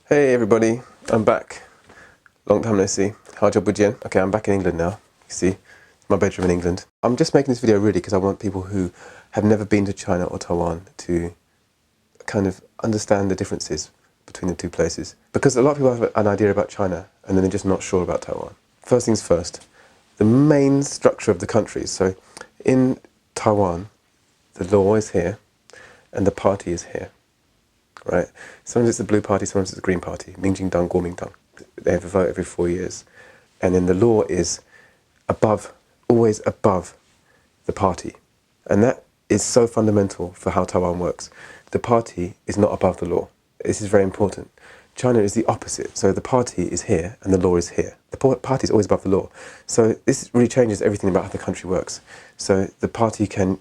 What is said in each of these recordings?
Hey everybody, I'm back. Long time no see. How's your Fujian? Okay, I'm back in England now. You see, it's my bedroom in England. I'm just making this video really because I want people who have never been to China or Taiwan to kind of understand the differences between the two places. Because a lot of people have an idea about China and then they're just not sure about Taiwan. First things first, the main structure of the country. So in Taiwan, the law is here and the party is here. Right? Sometimes it's the blue party, sometimes it's the green party. Mingjingdang, Guomingdang. They have a vote every 4 years. And then the law is above, always above the party. And that is so fundamental for how Taiwan works. The party is not above the law. This is very important. China is the opposite. So the party is here and the law is here. The party is always above the law. So this really changes everything about how the country works. So the party can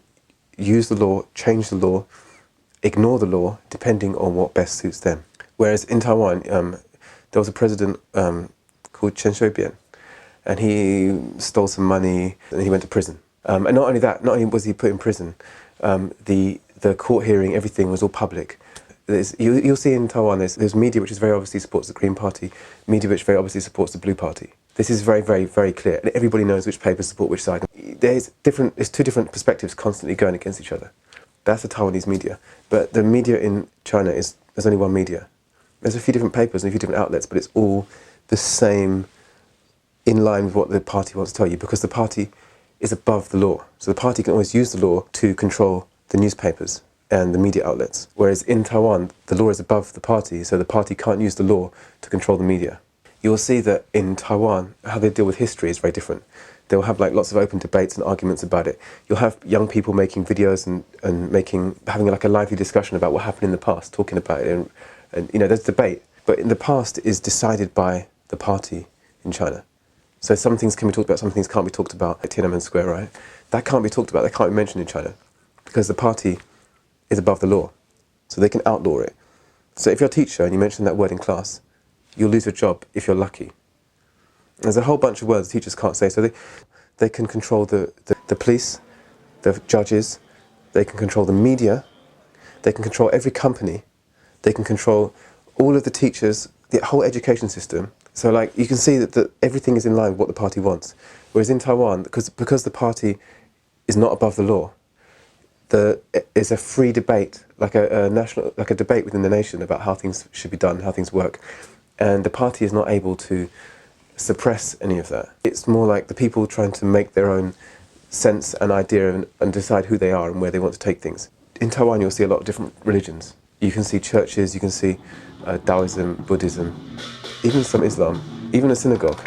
use the law, change the law, ignore the law depending on what best suits them. Whereas in Taiwan, there was a president called Chen, and he stole some money and he went to prison. And not only that, not only was he put in prison, the court hearing, everything was all public. You'll see in Taiwan there's media which is very obviously supports the Green Party, media which very obviously supports the Blue Party. This is very, very, very clear. And everybody knows which papers support which side. There's two different perspectives constantly going against each other. That's the Taiwanese media. But the media in China there's only one media. There's a few different papers and a few different outlets, but it's all the same, in line with what the party wants to tell you, because the party is above the law. So the party can always use the law to control the newspapers and the media outlets. Whereas in Taiwan, the law is above the party, so the party can't use the law to control the media. You'll see that in Taiwan, how they deal with history is very different. They'll have like lots of open debates and arguments about it. You'll have young people making videos and having like a lively discussion about what happened in the past, talking about it, and you know, there's debate. But in the past is decided by the party in China. So some things can be talked about, some things can't be talked about. Like Tiananmen Square, right? That can't be talked about, that can't be mentioned in China because the party is above the law. So they can outlaw it. So if you're a teacher and you mention that word in class, you'll lose your job if you're lucky. There's a whole bunch of words teachers can't say. So they can control the police, the judges, they can control the media, they can control every company, they can control all of the teachers, the whole education system. So like you can see that everything is in line with what the party wants. Whereas in Taiwan, because the party is not above the law, it's a free debate, like a debate within the nation about how things should be done, how things work. And the party is not able to suppress any of that. It's more like the people trying to make their own sense and idea and decide who they are and where they want to take things. In Taiwan, you'll see a lot of different religions. You can see churches, you can see Taoism, Buddhism, even some Islam, even a synagogue.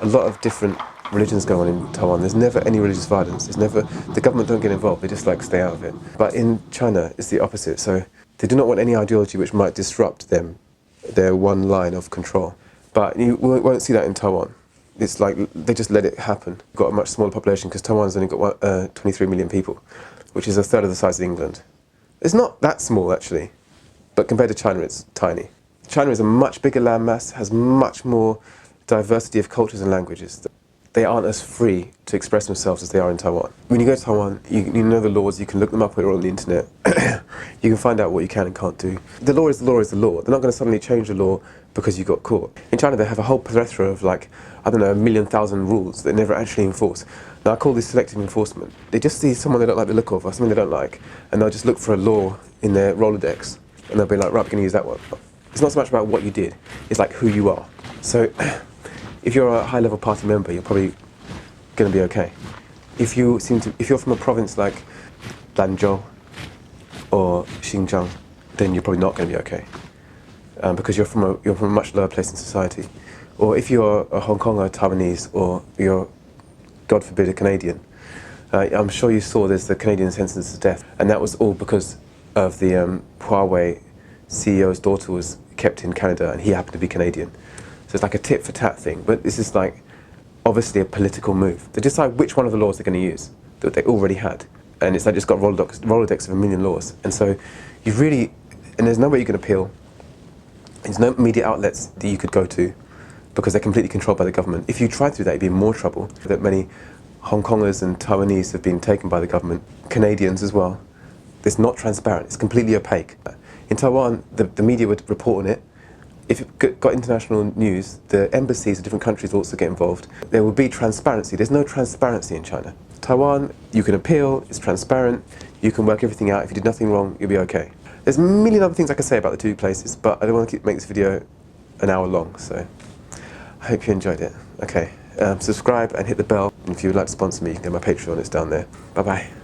A lot of different religions go on in Taiwan. There's never any religious violence. The government don't get involved, they just like stay out of it. But in China, it's the opposite. So they do not want any ideology which might disrupt their one line of control. But you won't see that in Taiwan. It's like they just let it happen. You've got a much smaller population because Taiwan's only got 23 million people, which is a third of the size of England. It's not that small actually, but compared to China it's tiny. China is a much bigger landmass, has much more diversity of cultures and languages. They aren't as free to express themselves as they are in Taiwan. When you go to Taiwan, you know the laws, you can look them up on the internet. You can find out what you can and can't do. The law is the law is the law. They're not going to suddenly change the law because you got caught. In China they have a whole plethora of like, I don't know, 1,000,000 rules that never actually enforce. Now I call this selective enforcement. They just see someone they don't like the look of or something they don't like, and they'll just look for a law in their Rolodex, and they'll be like, right, we're going to use that one. It's not so much about what you did, it's like who you are. So if you're a high-level party member, you're probably going to be okay. If you're from a province like Lanzhou or Xinjiang, then you're probably not going to be okay, because you're from a much lower place in society. Or if you're a Hong Konger, Taiwanese, or you're, God forbid, a Canadian, I'm sure you saw there's the Canadian sentence to death, and that was all because of the Huawei CEO's daughter was kept in Canada, and he happened to be Canadian. So it's like a tit for tat thing, but this is like obviously a political move. They decide which one of the laws they're going to use that they already had, and it's like just got Rolodex of 1 million laws, and so you really, and there's no way you can appeal. There's no media outlets that you could go to because they're completely controlled by the government. If you tried to do that, you'd be in more trouble. That many Hong Kongers and Taiwanese have been taken by the government, Canadians as well. It's not transparent, it's completely opaque. In Taiwan, the media would report on it, if it got international news, the embassies of different countries also get involved. There will be transparency. There's no transparency in China. Taiwan, you can appeal, it's transparent, you can work everything out. If you did nothing wrong, you'll be okay. There's a million other things I could say about the two places, but I don't want to make this video an hour long, so I hope you enjoyed it. Okay, subscribe and hit the bell. And if you would like to sponsor me, you can get my Patreon, it's down there. Bye bye.